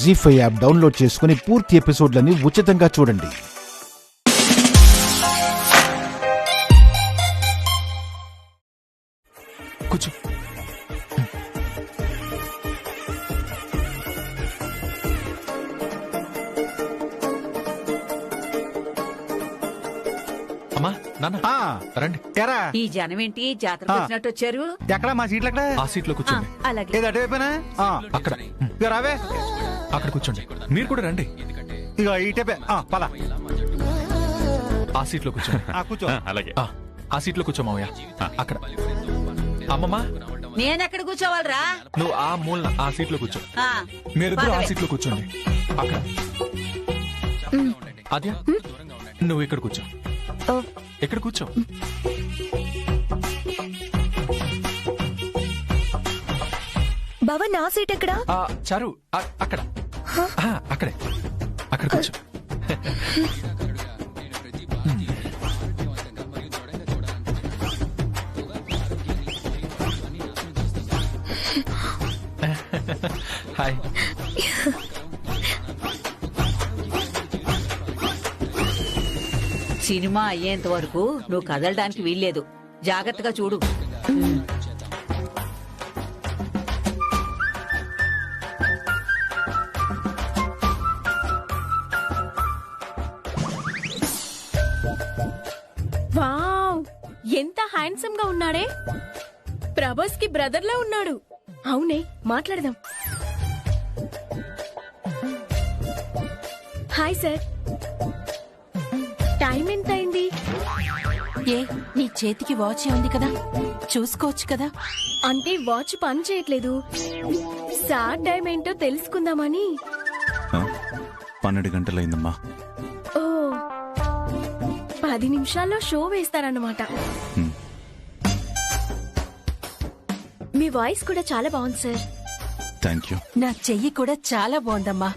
జీ5 app download చేసుకుని పూర్తి ఎపిసోడ్లని ఉచితంగా చూడండి. కూర్చో. అమ్మా నాన్న రండి. ఈ జనం ఏంటి జాతర వచ్చినట్టు వచ్చారు? ఎక్కడ మా సీట్లు ఎక్కడ? ఆ సీట్ లో కూర్చోండి. అలాగే. ఏది అటువైపోయినా అక్కడ రావే, అక్కడ కూర్చోండి. మీరు కూడా రండి. ఇక ఇటైపే పలా. ఆ సీట్ లో కూర్చోండి. కూర్చో. అలాగే ఆ సీట్ లో కూర్చో మావయ్య. అక్కడ అమ్మమ్మ నేనెక్కడ కూర్చోవాలరా? నువ్వు ఆ మూలన ఆ సీట్ లో కూర్చో. ఆ, మీరిద్దరు ఆ సీట్ లో కూర్చోండి. అక్కడ అదే నువ్వు ఇక్కడ కూర్చో. ఇక్కడ కూర్చో. బావా నా సీట్ ఎక్కడా? చారు అక్కడ అక్కడే అక్కడ కూర్చో. హాయ్. సినిమా అయ్యేంత వరకు నువ్వు కదలడానికి వీల్లేదు. జాగ్రత్తగా చూడు. వావ్, ఎంత హ్యాండ్సమ్ గా ఉన్నాడే. ప్రభాస్ కి బ్రదర్ లా ఉన్నాడు. అవునే, మాట్లాడదాం. హాయ్ సార్, టైం ఎంత అయింది? ఏ నీ చేతికి వాచ్ ఉంది కదా, చూసుకోవచ్చు కదా. అంటే వాచ్ పని చేయట్లేదు. సార్ టైం ఏంటో తెలుసుకుందామని. 12 గంటలైందమ్మా. ఓ, 10 నిమిషాల్లో షో వేస్తారన్నమాట. మీ వాయిస్ కూడా చాలా బాగుంది సార్. Thank you. నా చెయ్యి కూడా చాలా బాగుందమ్మా.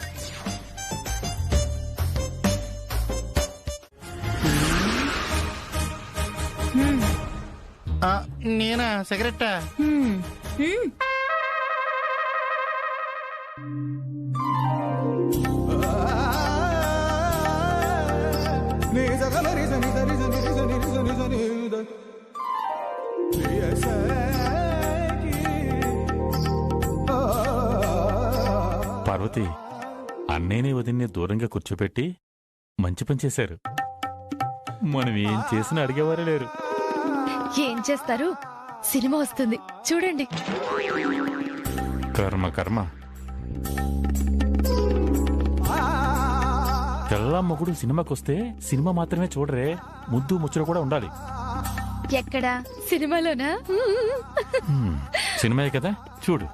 నేనా సిగరెట్? పార్వతి, అన్నేని వదిన్ని దూరంగా కూర్చోపెట్టి మంచి పని చేశారు. మనం ఏం చేసినా అడిగేవారే లేరు. ఏం చేస్తారు, సినిమా వస్తుంది చూడండి. కర్మ కర్మ. తెల్ల మొగుడు సినిమాకొస్తే సినిమా మాత్రమే చూడరే, ముద్దు ముచ్చట కూడా ఉండాలి. ఎక్కడా? సినిమాలోనా? సినిమాయే కదా, చూడు.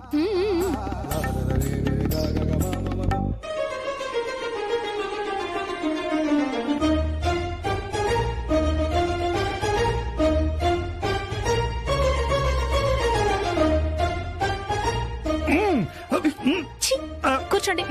కూర్చోండి.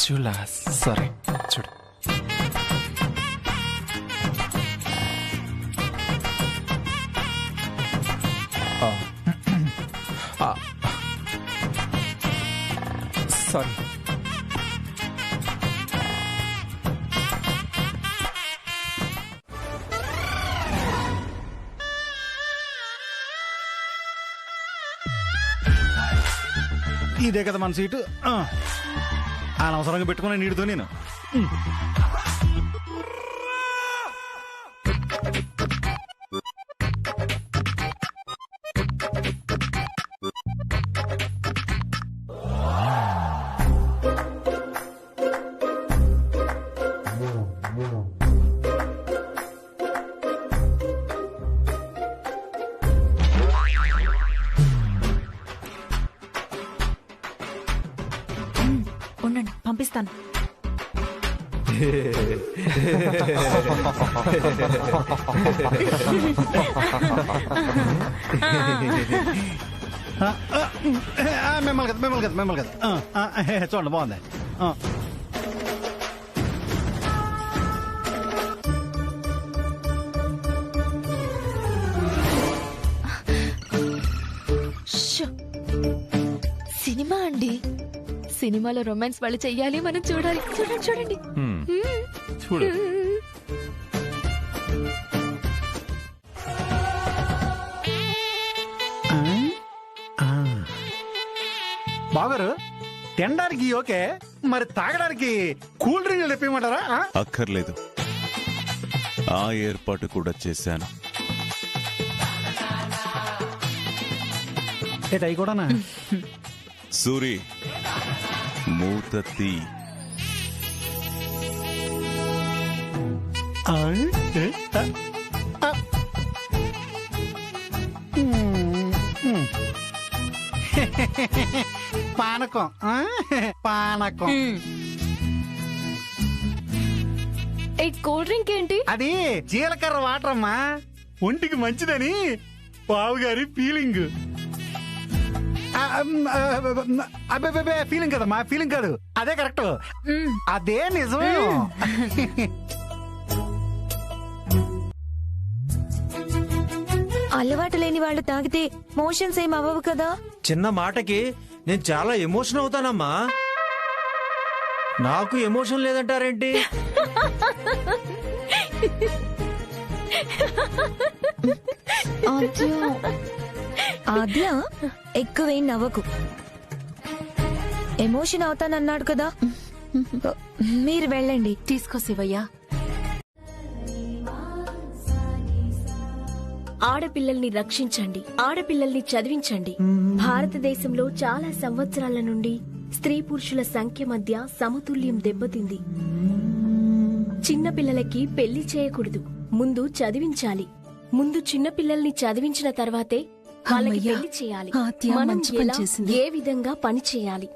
చూలా సరే చూడు. సారీ. ఇదే కదా మన సీటు. అనవసరంగా పెట్టుకున్నా నీటితో నేను. ఉండండి, పంపిస్తాను. మిమ్మల్ని కదా చూడండి బాగుంది. సినిమా అండి, సినిమాలో రొమాన్స్ వాళ్ళు చెయ్యాలి, మనం చూడాలి. చూడండి చూడండి. చూడు. బాగారు తినడానికి ఓకే, మరి తాగడానికి కూల్ డ్రింక్ తెప్పిమంటారా? అక్కర్లేదు, ఆ ఏర్పాటు కూడా చేశాను. అవి కూడానా? సూరి, మూత తీ. పానకం పానకం. ఈ కూల్ డ్రింక్ ఏంటి? అది జీలకర్ర వాటర్ అమ్మా, ఒంటికి మంచిదని బావుగారి ఫీలింగ్. అబ్బే ఫీలింగ్ కదమ్మా, ఫీలింగ్ కాదు, అదే కరెక్ట్, అదే నిజం. అలవాటు లేని వాళ్ళు తాగితే మోషన్స్ ఏం అవ్వవు కదా? చిన్న మాటకి నేను చాలా ఎమోషన్ అవుతానమ్మా. నాకు ఎమోషన్ లేదంటారేంటి? ఆద్య, ఎక్కువేం నవ్వకు. ఎమోషన్ అవుతానన్నాడు కదా, మీరు వెళ్ళండి. తీసుకో శివయ్య. ఆడపిల్లల్ని రక్షించండి, ఆడపిల్లల్ని చదివించండి. భారతదేశంలో చాలా సంవత్సరాల నుండి స్త్రీ పురుషుల సంఖ్య మధ్య సమతుల్యం దెబ్బతింది. చిన్న పిల్లలకి పెళ్లి చేయకూడదు, ముందు చదివించాలి. ముందు చిన్న పిల్లల్ని చదివించిన తర్వాతే వాళ్ళకి అమ్మయ్య, పెళ్లి చేయాలి. ఆద్య మనం మంచి పని ఎలా, చేసింది. ఏ విధంగా పని చేయాలి,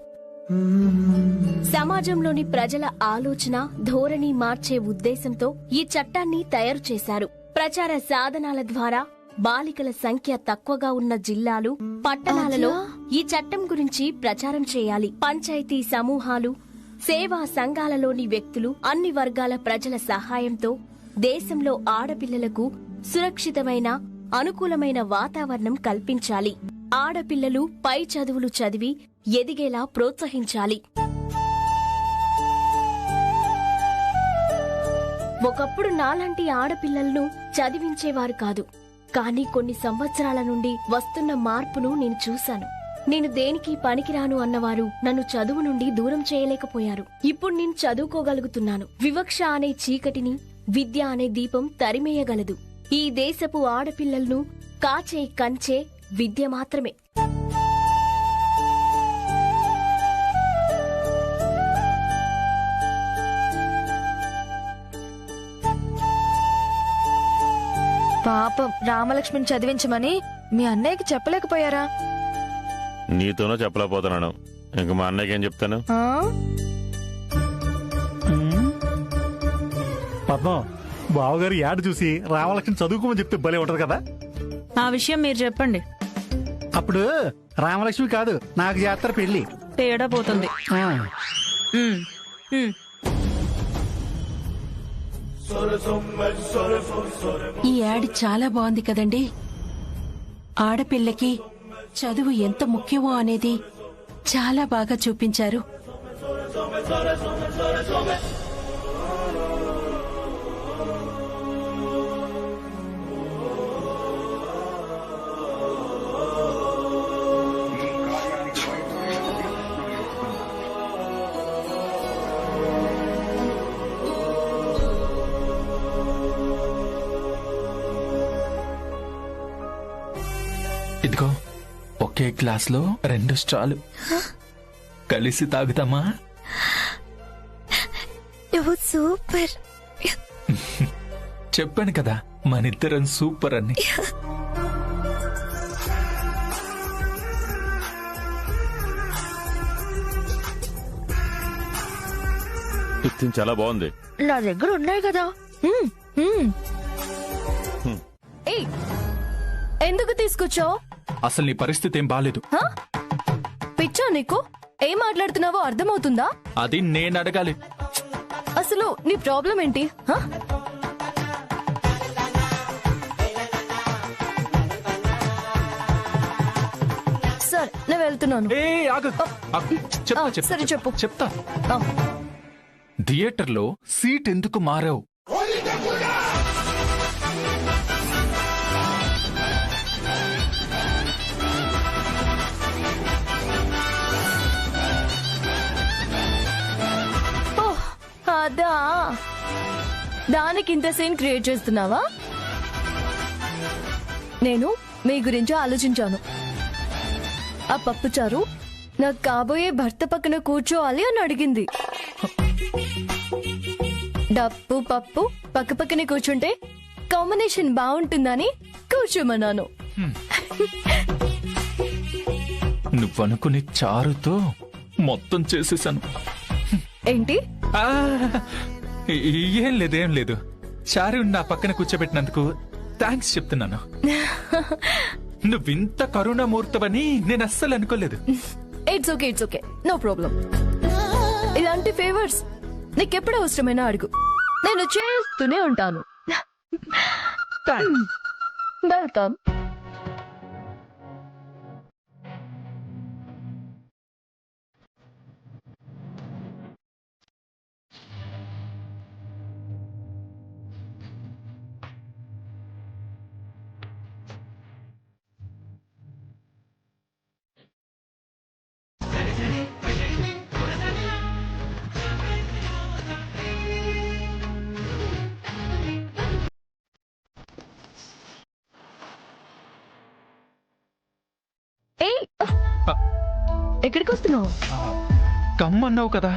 సమాజంలోని ప్రజల ఆలోచన ధోరణి మార్చే ఉద్దేశంతో ఈ చట్టాన్ని తయారు చేశారు. ప్రచార సాధనాల ద్వారా బాలికల సంఖ్య తక్కువగా ఉన్న జిల్లాలు, పట్టణాలలో ఈ చట్టం గురించి ప్రచారం చేయాలి. పంచాయతీ సమూహాలు, సేవా సంఘాలలోని వ్యక్తులు, అన్ని వర్గాల ప్రజల సహాయంతో దేశంలో ఆడపిల్లలకు సురక్షితమైన, అనుకూలమైన వాతావరణం కల్పించాలి. ఆడపిల్లలు పై చదువులు చదివి ఎదిగేలా ప్రోత్సహించాలి. ఒకప్పుడు నాలాంటి ఆడపిల్లలను చదివించేవారు కాదు, కానీ కొన్ని సంవత్సరాల నుండి వస్తున్న మార్పును నేను చూశాను. నేను దేనికి పనికిరాను అన్నవారు నన్ను చదువు నుండి దూరం చేయలేకపోయారు. ఇప్పుడు నేను చదువుకోగలుగుతున్నాను. వివక్ష అనే చీకటిని విద్య అనే దీపం తరిమేయగలదు. ఈ దేశపు ఆడపిల్లలను కాచే కంచే విద్య మాత్రమే. పాపం రామలక్ష్మిని చదివించమని మీ అన్నయ్యకి చెప్పలేకపోయారా? నీతోనో చెప్పలేకపోతున్నాను, ఇంక మా అన్నయ్యకి ఏం చెప్తాను? పద్మం, బావగారు యాడ్ చూసి రామలక్ష్మి చదువుకోమని చెప్తే భలే ఉంటది కదా. ఆ విషయం మీరు చెప్పండి. అప్పుడు రామలక్ష్మి కాదు, నాకు చేస్తారు పెళ్లి. తేడా పోతుంది. ఈ యాడ్ చాలా బాగుంది కదండి. ఆడపిల్లకి చదువు ఎంత ముఖ్యమో అనేది చాలా బాగా చూపించారు. ఇదిగో, ఒకే గ్లాస్ లో 2 స్ట్రాలు, కలిసి తాగుతామా? నువ్వు సూపర్. చెప్పాను కదా, మనిద్దరం సూపర్ అని. చాలా బాగుంది. నా దగ్గర ఉన్నాయి కదా. ఏయ్, ఎందుకు తీసుకొచ్చో? అసలు నీ పరిస్థితి ఏం బాలేదు. హ? పిచ్చా నీకు? ఏం మాట్లాడుతున్నావో అర్థమవుతుందా? అది నేను అడగాలి. అసలు నీ ప్రాబ్లం ఏంటి? హ? సరే నేను వెళ్తున్నాను. ఏ ఆగు. ఆగు. చెప్తా, ఆ, చెప్తా, సరే, చెప్పు. చెప్తా. ఆ. థియేటర్లో సీట్ ఎందుకు మారావు? ఓహ్, అదా దానికి ఇంత సీన్ క్రియేట్ చేస్తున్నావా? నేను మీ గురించి ఆలోచించాను. ఆ పప్పుచారు నాకు కాబోయే భర్త పక్కన కూర్చోవాలి అని అడిగింది. డప్పు పప్పు పక్క పక్కనే కూర్చుంటే కాంబినేషన్ బాగుంటుందని కూర్చోమన్నాను. నువ్వనుకుని చారుతో మొత్తం చేసేసాను. ఏంటి? ఆ, ఏం లేదు, ఏం లేదు. చారు నా పక్కన కూర్చోబెట్టినందుకు థ్యాంక్స్ చెప్తున్నాను. నువ్వింత కరుణామూర్తవని నేను అస్సలు అనుకోలేదు. It's okay, it's okay, no problem. ఇలాంటి ఫేవర్స్ నీకెప్పుడు అవసరమైనా అడుగు, నేను చేస్తూనే ఉంటాను. వెల్కమ్. ఏయ్, ఎక్కడికి వస్తున్నావు? కమ్మన్నావు కదా.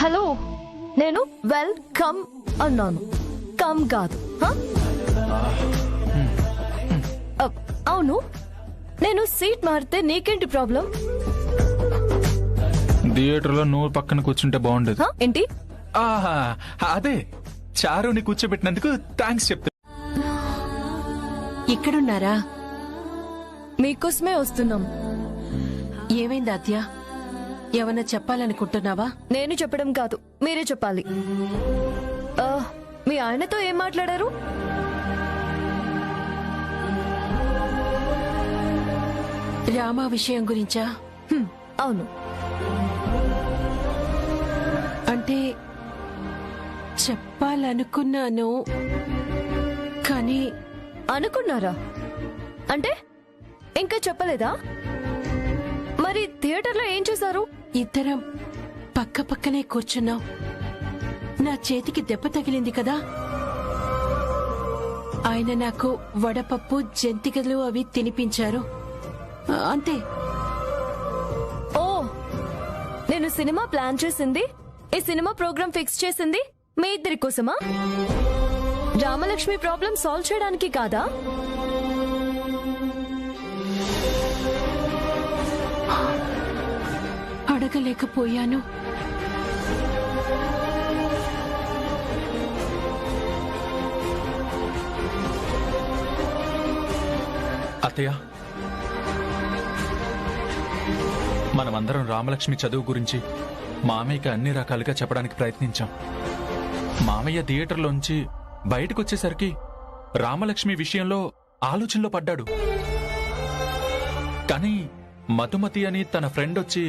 హలో, నేను వెల్కమ్ అన్నాను, కమ్ కాదు. హ? అవును, నేను సీట్ మారితే నీకేంటి ప్రాబ్లం? థియేటర్లో నువ్వు పక్కన కూర్చుంటే బాగుండేది. హ? ఏంటి? ఆహా, అదే చారుని కూర్చోబెట్టినందుకు థ్యాంక్స్ చెప్తా. ఇక్కడున్నారా? మీకోసమే వస్తున్నాం. ఏమైంది అత్య? ఏమన్నా చెప్పాలనుకుంటున్నావా? నేను చెప్పడం కాదు, మీరే చెప్పాలి. మీ ఆయనతో ఏం మాట్లాడారు? రామా విషయం గురించా? అవును. అంటే చెప్పాలనుకున్నాను, కానీ అనుకున్నారా? అంటే ఇంకా చెప్పలేదా? మరి థియేటర్లో ఏం చేశారు? ఇద్దరం పక్క పక్కనే కూర్చున్నాం. నా చేతికి దెబ్బ తగిలింది కదా, ఆయన నాకు వడపప్పు జంతికలు అవి తినిపించారు, అంతే. ఓ, నేను సినిమా ప్లాన్ చేసింది, ఈ సినిమా ప్రోగ్రామ్ ఫిక్స్ చేసింది మీ ఇద్దరి కోసమా? రామలక్ష్మి ప్రాబ్లం సాల్వ్ చేయడానికి కాదా? అడగలేకపోయాను. అత్తయ్య, మనమందరం రామలక్ష్మి చదువు గురించి మామయ్యకి అన్ని రకాలుగా చెప్పడానికి ప్రయత్నించాం. మామయ్య థియేటర్లోంచి బయటకొచ్చేసరికి రామలక్ష్మి విషయంలో ఆలోచనలో పడ్డాడు. కానీ మధుమతి అని తన ఫ్రెండ్ వచ్చి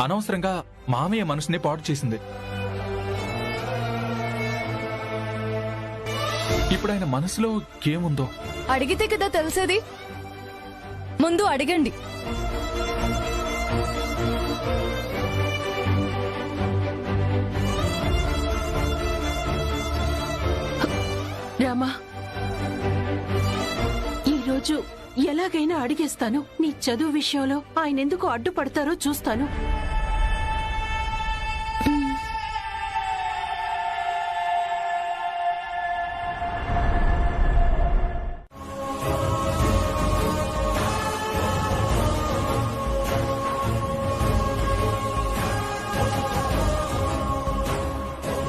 అనవసరంగా మామయ్య మనసుని పాడు చేసింది. ఇప్పుడు ఆయన మనసులో ఏముందో అడిగితే కదా తెలిసేది. ముందు అడగండి. రామా, ఈరోజు ఎలాగైనా అడిగేస్తాను. నీ చదువు విషయంలో ఆయన ఎందుకు అడ్డుపడతారో చూస్తాను.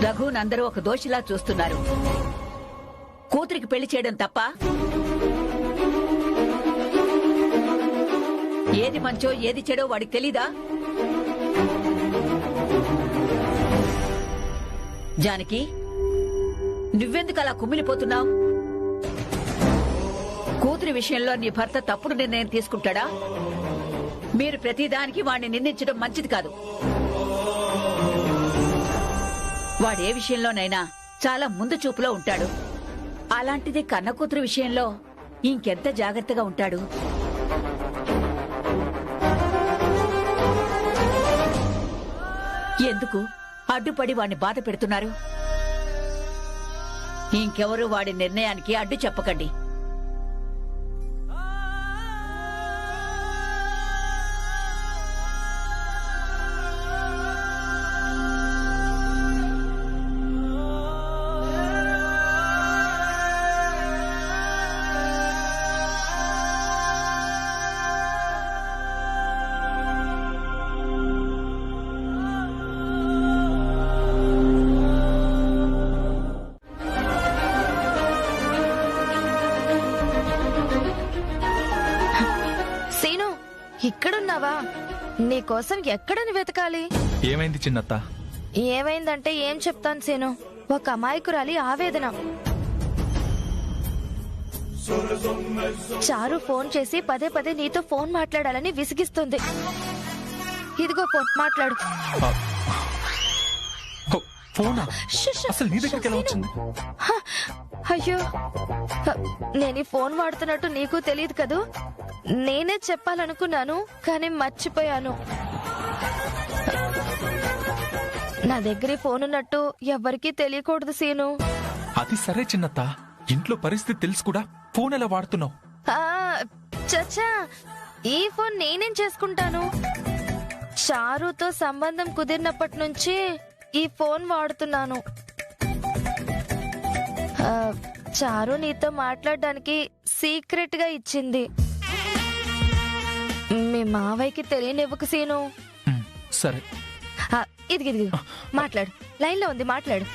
రఘునందరూ ఒక దోషిలా చూస్తున్నారు. కూతురికి పెళ్లి చేయడం తప్ప? ఏది మంచో ఏది చెడో వాడికి తెలీదా? జానకి, నువ్వెందుకు అలా కుమిలిపోతున్నావు? కూతురి విషయంలో నీ భర్త తప్పుడు నిర్ణయం తీసుకుంటాడా? మీరు ప్రతిదానికి వాడిని నిందించడం మంచిది కాదు. వాడే విషయంలోనైనా చాలా ముందు చూపులో ఉంటాడు. అలాంటిది కన్న కూతురు విషయంలో ఇంకెంత జాగ్రత్తగా ఉంటాడు. ఎందుకు అడ్డుపడి వాడిని బాధ పెడుతున్నారు? ఇంకెవరు వాడి నిర్ణయానికి అడ్డు చెప్పకండి. ఇక్కడున్నావా? నీకోసం ఎక్కడని వెతకాలి? ఏమైంది చిన్నత్త? ఏమైందంటే ఏం చెప్తాను సీను, ఒక అమాయకురాలి ఆవేదన. చారు ఫోన్ చేసి పదే పదే నీతో ఫోన్ మాట్లాడాలని విసిగిస్తుంది. ఇదిగో ఫోన్, మాట్లాడు. ఫోనా? అసలు నీ దగ్గరికి ఎలా వచ్చింది? అయ్యో, నేను ఈ ఫోన్ వాడుతున్నట్టు నీకు తెలియదు కదూ. నేనే చెప్పాలనుకున్నాను కానీ మర్చిపోయాను. నా దగ్గర ఫోన్ ఉన్నట్టు ఎవ్వరికీ తెలియకూడదు సీను. అది సరే చిన్నత్త, ఇంట్లో పరిస్థితి తెలుసు కూడా ఫోన్ ఎలా వాడుతున్నావు? చచ్చా, ఈ ఫోన్ నేనేం చేసుకుంటాను? చారుతో సంబంధం కుదిరినప్పటి నుంచి ఈ ఫోన్ వాడుతున్నాను. చారు నీతో మాట్లాడడానికి సీక్రెట్ గా ఇచ్చింది. మీ మావయ్యకి తెలియనివ్వకు సీను. సరే, ఇదిగి మాట్లాడు. లైన్ లో ఉంది, మాట్లాడు.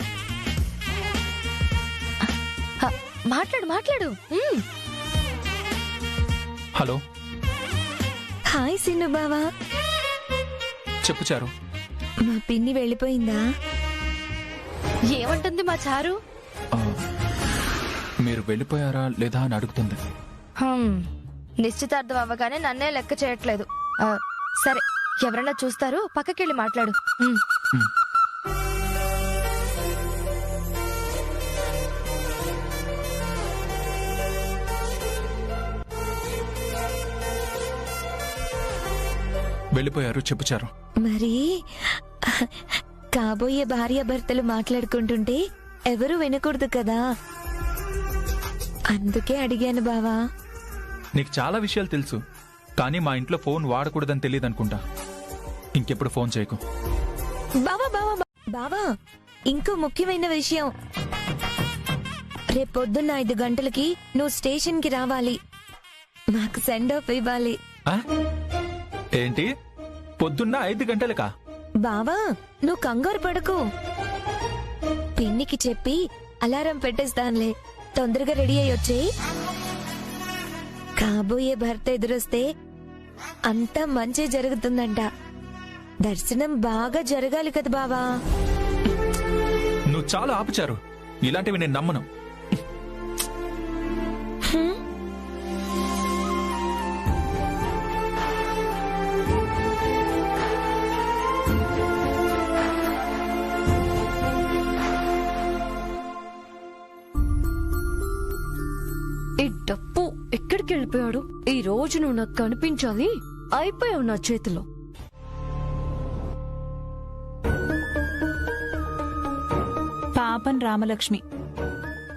మాట్లాడు. హలో. హాయ్ సీను బావా. చెప్పు చారు. మా పిన్ని వెళ్ళిపోయిందా? ఏమంటుంది మా చారు? మీరు వెళ్ళిపోయారా లేదా అని అడుగుతుంది. నిశ్చితార్థం అవ్వగానే నన్నే లెక్క చేయట్లేదు. సరే, ఎవరన్నా చూస్తారు, పక్కకెళ్ళి మాట్లాడు. వెళ్ళిపోయారు, చెప్పుచారు. మరి కాబోయే భార్యాభర్తలు మాట్లాడుకుంటుంటే ఎవరు వినకూడదు కదా, అందుకే అడిగాను బావా. నీకు చాలా విషయాలు తెలుసు, కానీ మా ఇంట్లో ఫోన్ వాడకూడదని తెలియదు అనుకుంటా. ఇంకెప్పుడు ఫోన్ చేయకు. బావా, ఇంకో ముఖ్యమైన విషయం. రేపొద్దున్న 5 గంటలకి నువ్వు స్టేషన్ కి రావాలి. మాకు సెండ్ ఆఫ్ ఇవ్వాలి. ఏంటి, పొద్దున్న 5 గంటలకా? బావా, నువ్వు కంగారు పడకు. పిన్నికి చెప్పి అలారం పెట్టేస్తానులే. తొందరగా రెడీ అయ్యి వచ్చేయి. కాబోయే భర్త ఎదురొస్తే అంతా మంచి జరుగుతుందంట. దర్శనం బాగా జరగాలి కదా బావా. నువ్వు చాలా ఆపుచారు, ఇలాంటివి నేను నమ్మను. ఈ డప్పు ఎక్కడికి వెళ్ళిపోయాడు? ఈ రోజు నువ్వు నాకు కనిపించాలి. అయిపోయావు నా చేతిలో. పాపం రామలక్ష్మి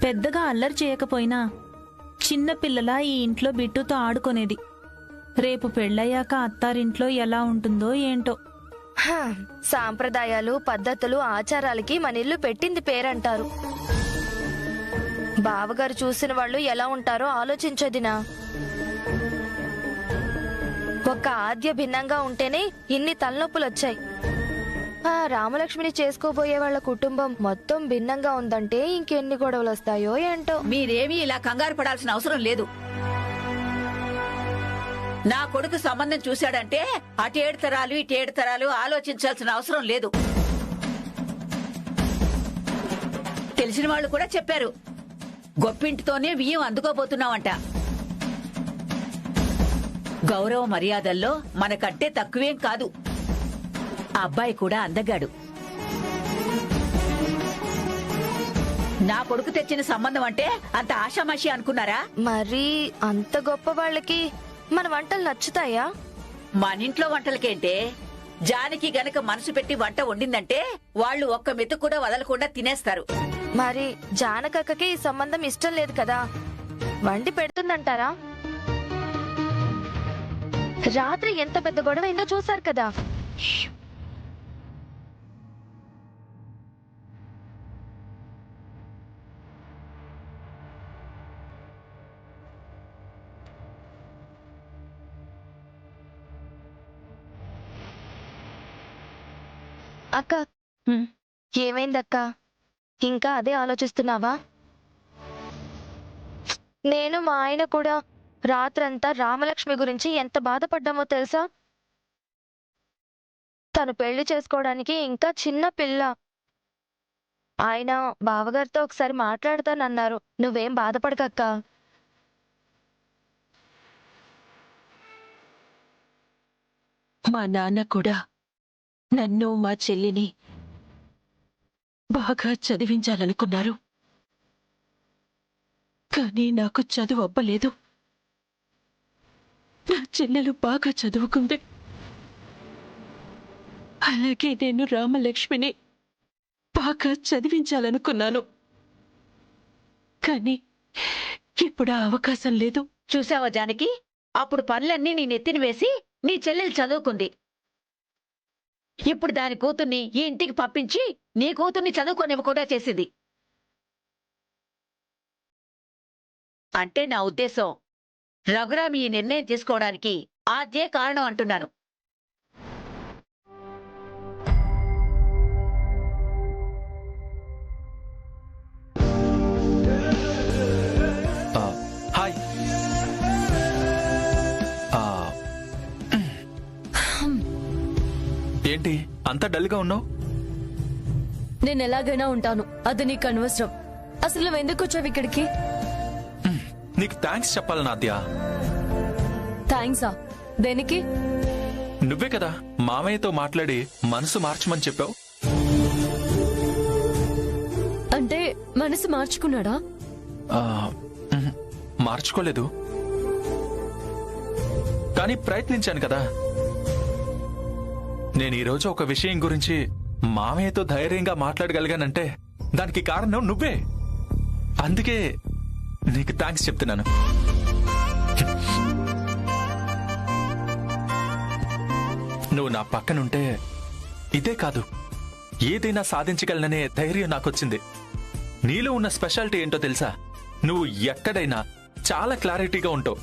పెద్దగా అల్లరి చేయకపోయినా చిన్నపిల్లలా ఈ ఇంట్లో బిట్టుతో ఆడుకునేది. రేపు పెళ్ళయ్యాక అత్తారింట్లో ఎలా ఉంటుందో ఏంటో. సాంప్రదాయాలు, పద్ధతులు, ఆచారాలకి మన ఇల్లు పెట్టింది పేరంటారు. బావగారు చూసిన వాళ్ళు ఎలా ఉంటారో ఆలోచించదినా. ఒక ఆద్య భిన్నంగా ఉంటేనే ఇన్ని తలనొప్పులు వచ్చాయి. ఆ రామలక్ష్మిని చేసుకోబోయే వాళ్ళ కుటుంబం మొత్తం భిన్నంగా ఉందంటే ఇంకెన్ని గొడవలు వస్తాయో ఏంటో. మీరేమీ ఇలా కంగారు పడాల్సిన అవసరం లేదు. నా కొడుకు సంబంధం చూశాడంటే అటు 7 తరాలు ఇటు 7 తరాలు ఆలోచించాల్సిన అవసరం లేదు. తెలిసిన వాళ్ళు కూడా చెప్పారు, గొప్పింటితోనే బియ్యం అందుకోబోతున్నావంట. గౌరవ మర్యాదల్లో మనకంటే తక్కువేం కాదు. ఆ అబ్బాయి కూడా అందగాడు. నా కొడుకు తెచ్చిన సంబంధం అంటే అంత ఆషామాషి అనుకున్నారా? మరి అంత గొప్ప వాళ్ళకి మన వంటలు నచ్చుతాయా? మనింట్లో వంటలకేంటే, జానికి గనక మనసు పెట్టి వంట వండిందంటే వాళ్ళు ఒక్క మెతు కూడా వదలకుండా తినేస్తారు. మరి జానకక్కకి ఈ సంబంధం ఇష్టం లేదు కదా, వండి పెడుతుందంటారా? రాత్రి ఎంత పెద్ద గొడవ అయిందో చూశారు కదా. అక్క, ఏమైందక్క? ఇంకా అదే ఆలోచిస్తున్నావా? నేను మా ఆయన కూడా రాత్రంతా రామలక్ష్మి గురించి ఎంత బాధపడ్డామో తెలుసా? తను పెళ్లి చేసుకోవడానికి ఇంకా చిన్న పిల్ల. ఆయన బావగారితో ఒకసారి మాట్లాడతానన్నారు. నువ్వేం బాధపడకక్క. మా నాన్న కూడా నన్ను మా చెల్లిని బాగా చదివించాలనుకున్నారు. కానీ నాకు చదువు అవ్వలేదు. నా చెల్లెలు బాగా చదువుకుంది. అలాగే నేను రామలక్ష్మిని బాగా చదివించాలనుకున్నాను. కానీ ఇప్పుడు ఆ అవకాశం లేదు. చూసావా జానకి, అప్పుడు పనులన్నీ నీ నెత్తిన వేసి నీ చెల్లెలు చదువుకుంది. ఇప్పుడు దాని కూతుర్ని ఈ ఇంటికి పంపించి నీ కూతుర్ని చదువుకోనివ్వకుండా చేసింది. అంటే నా ఉద్దేశం, రఘురామ్ ఈ నిర్ణయం తీసుకోవడానికి అదే కారణం అంటున్నాను. హాయ్. ఏంటి అంత డల్గా ఉన్నావు? నేను ఎలాగైనా ఉంటాను, అది నీకు అనవసరం. అసలు నువ్వు ఎందుకు వచ్చావు ఇక్కడికి? నీకు థ్యాంక్స్ చెప్పాలి నాద్య. థ్యాంక్సా? దేనికి? నువ్వే కదా మామయ్యతో మాట్లాడి మనసు మార్చమని చెప్పావు. అంటే మనసు మార్చుకున్నాడా? మార్చుకోలేదు, కానీ ప్రయత్నించాను కదా. నేను ఈరోజు ఒక విషయం గురించి మామయ్యతో ధైర్యంగా మాట్లాడగలిగానంటే దానికి కారణం నువ్వే. అందుకే నీకు థ్యాంక్స్ చెప్తున్నాను. నువ్వు నా పక్కనుంటే ఇదే కాదు, ఏదైనా సాధించగలననే ధైర్యం నాకొచ్చింది. నీలో ఉన్న స్పెషాలిటీ ఏంటో తెలుసా? నువ్వు ఎక్కడైనా చాలా క్లారిటీగా ఉంటావు.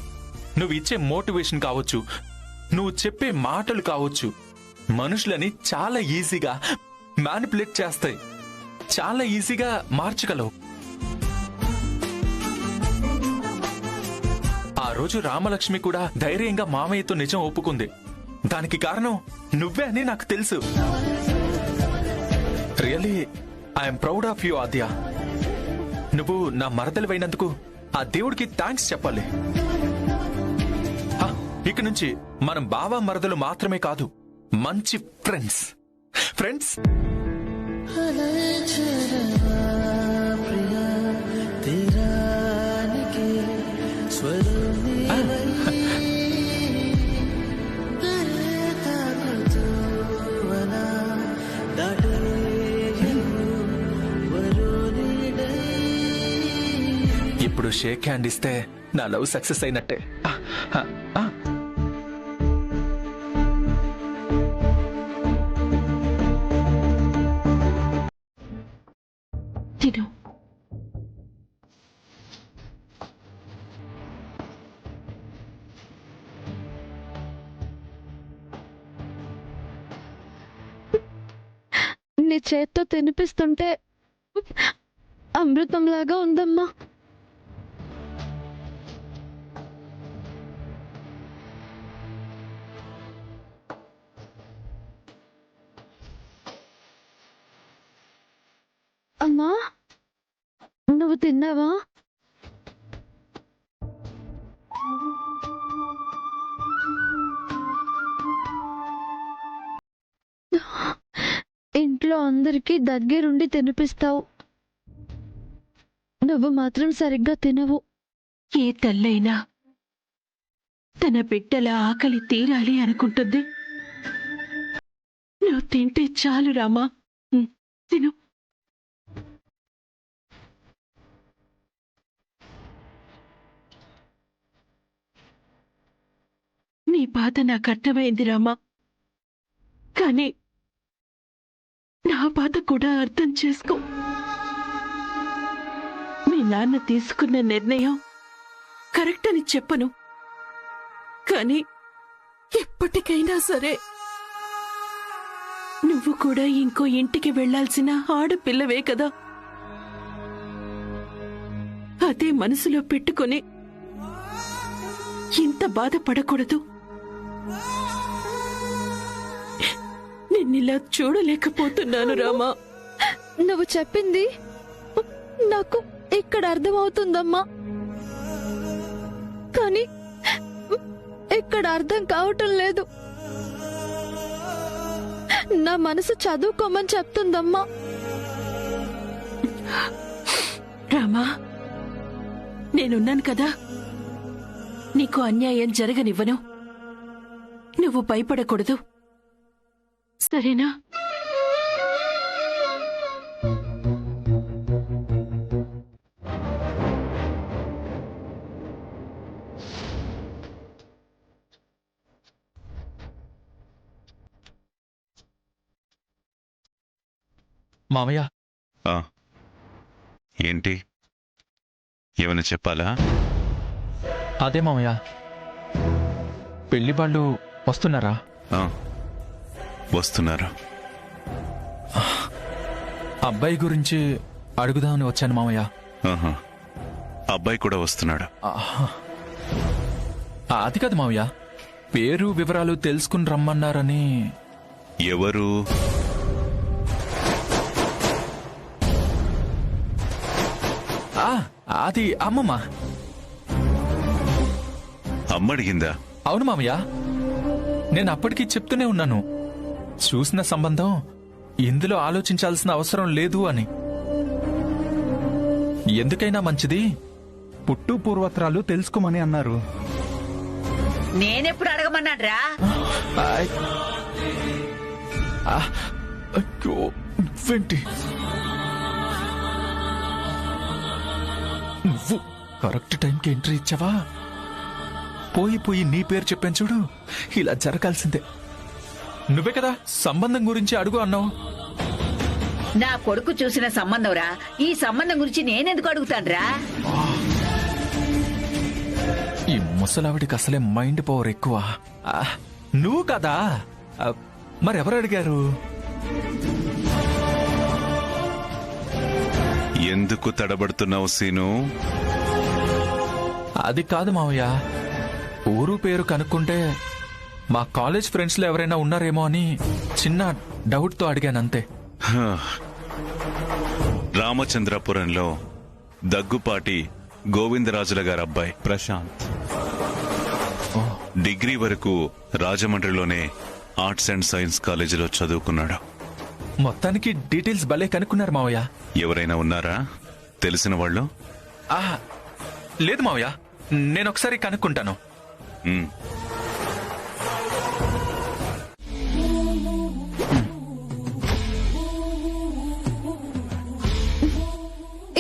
నువ్వు ఇచ్చే మోటివేషన్ కావచ్చు, నువ్వు చెప్పే మాటలు కావచ్చు, మనుషులని చాలా ఈజీగా మ్యానిపులేట్ చేస్తాయి, చాలా ఈజీగా మార్చగలవు. ఆ రోజు రామలక్ష్మి కూడా ధైర్యంగా మామయ్యతో నిజం ఒప్పుకుంది. దానికి కారణం నువ్వే అని నాకు తెలుసు. Really I'm proud of you Aadya. నువ్వు నా మరదలివైనందుకు ఆ దేవుడికి థ్యాంక్స్ చెప్పాలి. ఇక నుంచి మనం బావ మరదలు మాత్రమే కాదు, మంచి ఫ్రెండ్స్. ఫ్రెండ్స్ ఇప్పుడు షేక్ హ్యాండ్ ఇస్తే నా లవ్ సక్సెస్ అయినట్టే. తిను. నీ చేత్తో తినిపిస్తుంటే అమృతంలాగా ఉందమ్మా. నువ్వు తిన్నావా? ఇంట్లో అందరికీ దగ్గరుండి తినిపిస్తావు, నువ్వు మాత్రం సరిగ్గా తినవు. ఏ తల్లైనా తన బిడ్డల ఆకలి తీరాలి అనుకుంటుంది. నువ్వు తింటే చాలు రామా, తిను. నీ బాధ నాకు అర్థమైంది రామా, కానీ నా బాధ కూడా అర్థం చేసుకో. మీ నాన్న తీసుకున్న నిర్ణయం కరెక్ట్ అని చెప్పను, కానీ ఎప్పటికైనా సరే నువ్వు కూడా ఇంకో ఇంటికి వెళ్లాల్సిన ఆడపిల్లవే కదా. అదే మనసులో పెట్టుకొని ఇంత బాధపడకూడదు. నిన్నిలా చూడలేకపోతున్నాను రామా. నువ్వు చెప్పింది నాకు ఇక్కడ అర్థమవుతుందమ్మా, కానీ ఇక్కడ అర్థం కావటం లేదు. నా మనసు చదువుకోమని చెప్తుందమ్మా. రామా, నేనున్నాను కదా, నీకు అన్యాయం జరగనివ్వను. నువ్వు భయపడకూడదు, సరేనా? మామయ్య. ఏంటి, ఏమైనా చెప్పాలా? అదే మామయ్య, పెళ్లి వాళ్ళు వస్తున్నారా? వస్తున్నారు. అబ్బాయి గురించి అడుగుదామని వచ్చాను మామయ్య. అబ్బాయి కూడా వస్తున్నాడు. అది కాదు మామయ్య, పేరు వివరాలు తెలుసుకుని రమ్మన్నారని. ఎవరు? అది అమ్మమ్మ. అమ్మ అడిగిందా? అవును మామయ్య, నేను అప్పటికీ చెప్తూనే ఉన్నాను, చూసిన సంబంధం ఇందులో ఆలోచించాల్సిన అవసరం లేదు అని. ఎందుకైనా మంచిది పుట్టు పూర్వత్రాలు తెలుసుకోమని అన్నారు. నేనెప్పుడు అడగమన్నాడ్రా? నువ్వేంటి, నువ్వు కరెక్ట్ టైంకి ఎంట్రీ ఇచ్చావా? పోయి నీ పేరు చెప్పాను చూడు, ఇలా జరగాల్సిందే. నువ్వే కదా సంబంధం గురించి అడుగు అన్నావు. నా కొడుకు చూసిన సంబంధంరా, ఈ సంబంధం గురించి నేనెందుకు అడుగుతాన్రా? ఈ ముసలావిడికి అసలే మైండ్ పవర్ ఎక్కువ. నువ్వు కదా, మరెవరు అడిగారు? ఎందుకు తడబడుతున్నావు సీను? అది కాదు మావయ్య, ఊరు పేరు కనుక్కుంటే మా కాలేజ్ ఫ్రెండ్స్ లో ఎవరైనా ఉన్నారేమో అని చిన్న డౌట్ తో అడిగానంతే. రామచంద్రపురంలో దగ్గుపాటి గోవిందరాజుల గారి అబ్బాయి ప్రశాంత్ డిగ్రీ వరకు రాజమండ్రిలోనే ఆర్ట్స్ అండ్ సైన్స్ కాలేజీలో చదువుకున్నాడు. మొత్తానికి డీటెయిల్స్ భలే కనుక్కున్నారు మావయ్య. ఎవరైనా ఉన్నారా తెలిసిన వాళ్ళు? లేదు మావయ్య, నేనొకసారి కనుక్కుంటాను.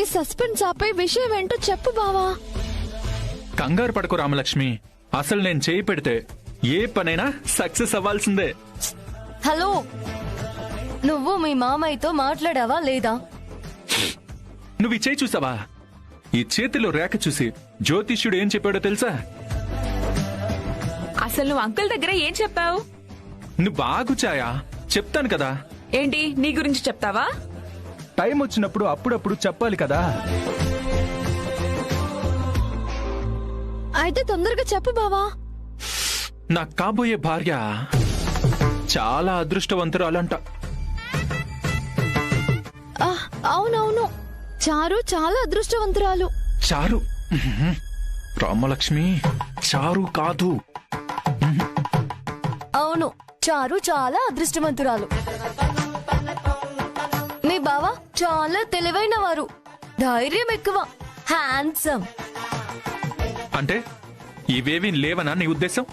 ఈ సస్పెన్స్ ఆపై విషయం ఏంటో చెప్పు బావా. కంగారు పడకు రామలక్ష్మి, అసలు నేను చేయి పెడితే ఏ పనైనా సక్సెస్ అవ్వాల్సిందే. హలో, నువ్వు మీ మామయ్యతో మాట్లాడావా లేదా? నువ్వు ఈ చేయి చూసావా? ఈ చేతిలో రేఖ చూసి జ్యోతిష్యుడు ఏం చెప్పాడో తెలుసా? అసలు నువ్వు అంకుల్ దగ్గర ఏం చెప్పావు? నువ్వు ఆగు ఛాయా, చెప్తాను కదా. ఏంటి, నీ గురించి చెప్తావా? టైం వచ్చినప్పుడు అప్పుడప్పుడు చెప్పాలి కదా. అయితే తొందరగా చెప్పు బావా. నా కాబోయే భార్య చాలా అదృష్టవంతురాలంట. అవునవును, చారు చాలా అదృష్టవంతురాలు. చారు రామలక్ష్మి, చారు కాదు. అవును, చారు చాలా అదృష్టవంతురాలు. మీ బావ చాలా తెలివైన వారు, ధైర్యం ఎక్కువ, హ్యాండ్సమ్. అంటే ఇవేవి లేవనా నీ ఉద్దేశం?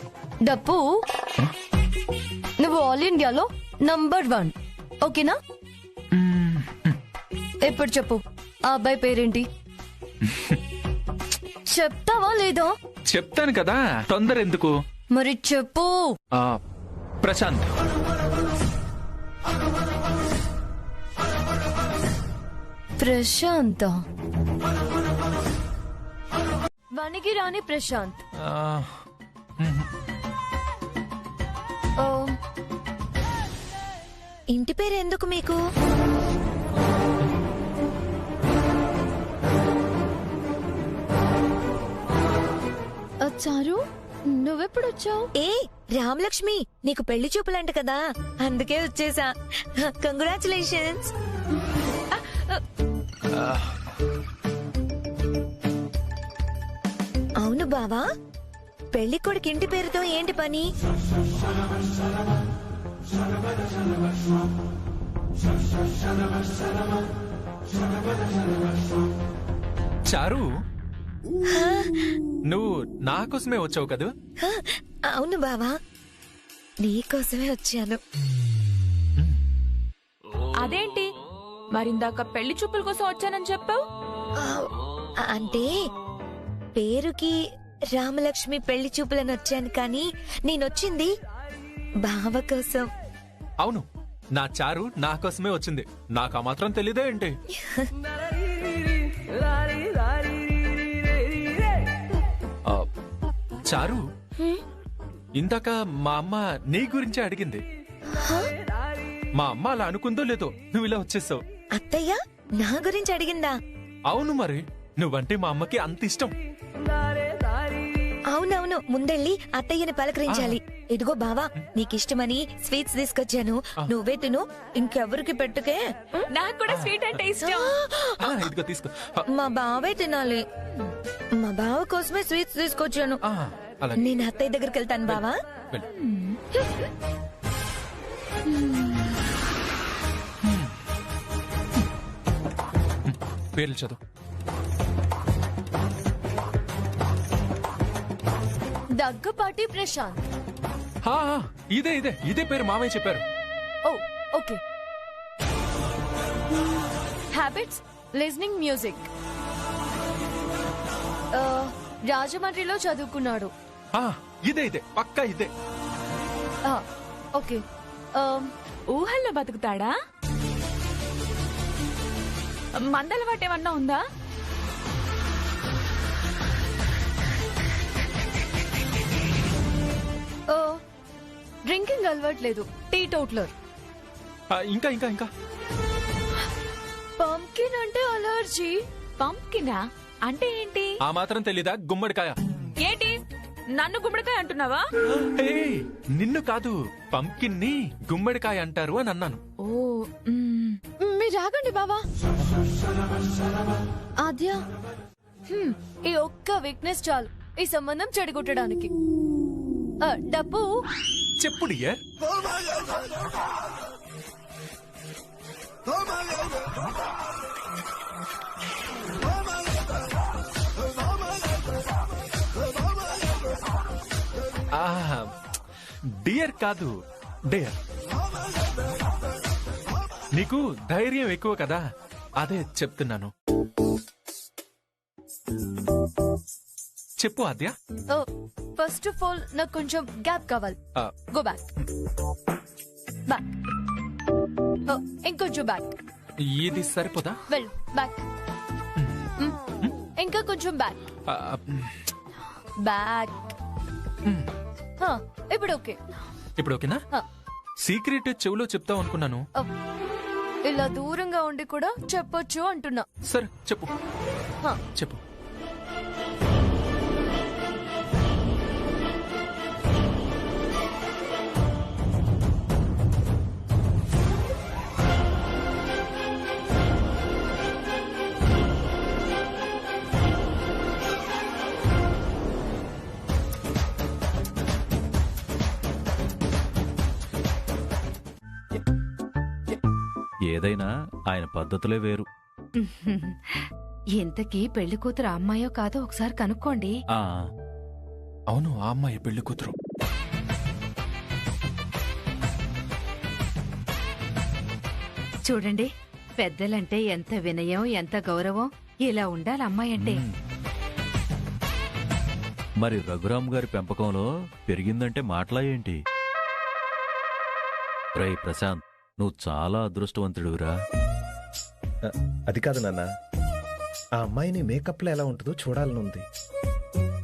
డప్పు, నువ్వు ఆల్ ఇండియాలో నంబర్ 1, ఓకేనా? ఇప్పుడు చెప్పు, ఆ అబ్బాయి పేరేంటి? చెప్తావా లేదా? చెప్తాను కదా, తొందర ఎందుకు? మరి చెప్పు. ప్రశాంత్. ప్రశాంత, వనికి రాని ప్రశాంత్. ఇంటి పేరు ఎందుకు మీకు? చారు, నువ్వెప్పుడొచ్చావు? ఏ రామలక్ష్మి, నీకు పెళ్లి చూపులంట కదా, అందుకే వచ్చేసా. కంగ్రాచులేషన్స్. అవును బావా, పెళ్లి కొడుకు ఇంటి పేరుతో ఏంటి పని? చారు, నువ్వు నా కోసమే వచ్చావు కదా? అవును బావా, నీకోసమే వచ్చాను. అదేంటి మరిందాక పెళ్లి చూపుల కోసం వచ్చానని చెప్పావు? అంటే పేరుకి రామలక్ష్మి పెళ్లి చూపులని వచ్చాను, కానీ నేనొచ్చింది బావ కోసం. అవును, నా చారు నా కోసమే వచ్చింది. నాకు ఆ మాత్రం తెలీదే ఏంటి? చారు, ఇందాక మా అమ్మ నీ గురించే అడిగింది. మా అమ్మ అలా అనుకుందో లేదో నువ్వు ఇలా వచ్చేసావు. అత్తయ్య నా గురించి అడిగిందా? అవును, మరి నువ్వంటే మా అమ్మకి అంత ఇష్టం. అవునవును, ముందెళ్ళి అత్తయ్యని పలకరించాలి. ఇదిగో బావా, నీకిష్టమని స్వీట్స్ తీసుకొచ్చాను, నువ్వే తిను, ఇంకెవరికి పెట్టుకే. నాకు కూడా స్వీట్ అంటే ఇష్టం. ఇదిగో తీసుకో. మా బావే తినాలి. మా బావ కోసమే స్వీట్స్ తీసుకొచ్చాను. నేను అత్తయ్య దగ్గరికి వెళ్తాను బావా. పేర్లు చదువు. దగ్గుపాటి ప్రశాంత్. ఇదే ఇదే ఇదే పేరు మామయ్య చెప్పారు. ఓ ఓకే. Habits, listening music. రాజమండ్రిలో చదువుకున్నాడు. ఇదే ఇదే పక్కా ఇదే. ఓకే. ఊహల్లో బతుకుతాడా? మందలవాటేమన్నా ఉందా? డ్రింకింగ్ అలవాట్లేదు, టీ టోట్లర్. ఇంకా ఇంకా ఇంకా పంకిన్ అంటే అలర్జీ. పంకినా అంటే ఏంటి? ఆ మాత్రం తెలీదా? గుమ్మడికాయ. ఏంటి నన్ను గుమ్మడికాయ అంటున్నావా? నిన్ను కాదు, పంకిన్ ని గుమ్మడికాయ అంటారు అని అన్నాను. ఓ, మీరు రాగండి బావా. ఆద్య, ఈ ఒక్క వీక్నెస్ చాలు ఈ సంబంధం చెడగొట్టడానికి. డబ్బు చెప్పు డియర్. డియర్ కాదు, డేర్. నీకు ధైర్యం ఎక్కువ కదా, అదే చెప్తున్నాను. చెప్పు ఆద్య. ఫస్ట్ ఆఫ్ ఆల్ నాకు కొంచెం గ్యాప్ కావాలి. గో బ్యాక్, బ్యాక్, ఇంకొంచెం బ్యాక్. ఇది సరిపోదా? వెళ్ళు బ్యాక్, ఇంకా కొంచెం బ్యాక్, బ్యాక్. ఇప్పుడు ఓకే. ఇప్పుడు ఓకేనా? సీక్రెట్ చెవులో చెప్తావు అనుకున్నాను. ఇలా దూరంగా ఉండి కూడా చెప్పొచ్చు అంటున్నా. సరే చెప్పు. చెప్పు. ఏదైనా ఆయన పద్ధతులే వేరు. ఇంతకీ పెళ్లి కూతురు అమ్మాయో కాదో ఒకసారి కనుక్కోండి. అవును, ఆ అమ్మాయి పెళ్లి కూతురు. చూడండి, పెద్దలంటే ఎంత వినయం, ఎంత గౌరవం. ఇలా ఉండాలి అమ్మాయి అంటే. మరి రఘురామ్ గారి పెంపకంలో పెరిగిందంటే మాటలా ఏంటి? రేయ్ ప్రశాంత్, నువ్వు చాలా అదృష్టవంతుడురా. అది కాదు నాన్న, ఆ అమ్మాయిని మేకప్లో ఎలా ఉంటుందో చూడాలని ఉంది.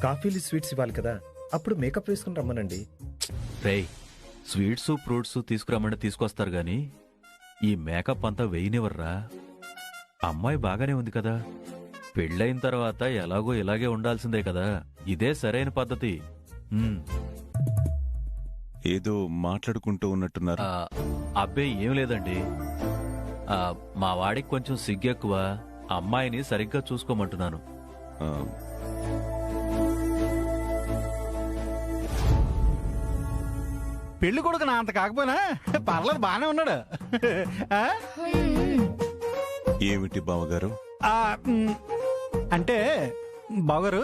కాఫీలు స్వీట్స్ ఇవ్వాలి కదా, అప్పుడు మేకప్ వేసుకుని రమ్మనండి. రేయ్, స్వీట్స్ ఫ్రూట్స్ తీసుకురమ్మంటే తీసుకొస్తారు గాని ఈ మేకప్ అంతా వేయనివర్రా. అమ్మాయి బాగానే ఉంది కదా, పెళ్ళైన తర్వాత ఎలాగో ఇలాగే ఉండాల్సిందే కదా. ఇదే సరైన పద్ధతి. ఏదో మాట్లాడుకుంటూ ఉన్నట్టున్నారు. అబ్బే ఏం లేదండి, మా వాడికి కొంచెం సిగ్గెక్కువ. అమ్మాయిని సరిగ్గా చూసుకోమంటున్నాను. పెళ్లి కొడుకు నా అంత కాకపోయినా పర్లేదు, బానే ఉన్నాడు. ఏమిటి బావగారు? అంటే బావగారు,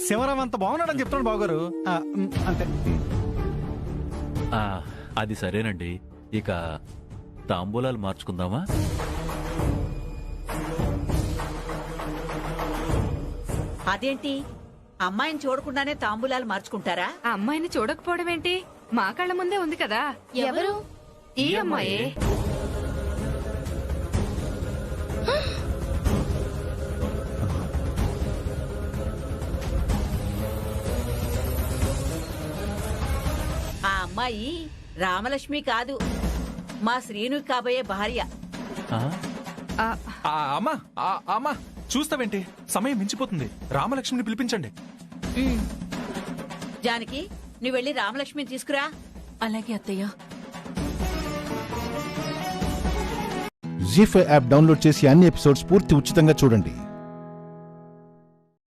శివరాం అంత బాగున్నాడని చెప్తున్నాడు బావగారు. అంతే. అది సరేనండి, ఇక తాంబూలాలు మార్చుకుందామా? అదేంటి, అమ్మాయిని చూడకుండానే తాంబూలాలు మార్చుకుంటారా? అమ్మాయిని చూడకపోవడం ఏంటి? మా కళ్ళ ముందే ఉంది కదా. ఎవరు? ఈ అమ్మాయే. ఆ అమ్మాయి రామలక్ష్మి కాదు, మా శ్రీను కాబోయే భార్య. అమ్మా చూస్తావేంటి? సమయం మించిపోతుంది. రామలక్ష్మిని పిలిపించండి. జానకి, నువ్వు వెళ్ళి రామలక్ష్మిని తీసుకురా. అలాగే అత్తయ్య. జీ5 యాప్ డౌన్లోడ్ చేసి అన్ని ఎపిసోడ్స్ పూర్తి ఉచితంగా చూడండి.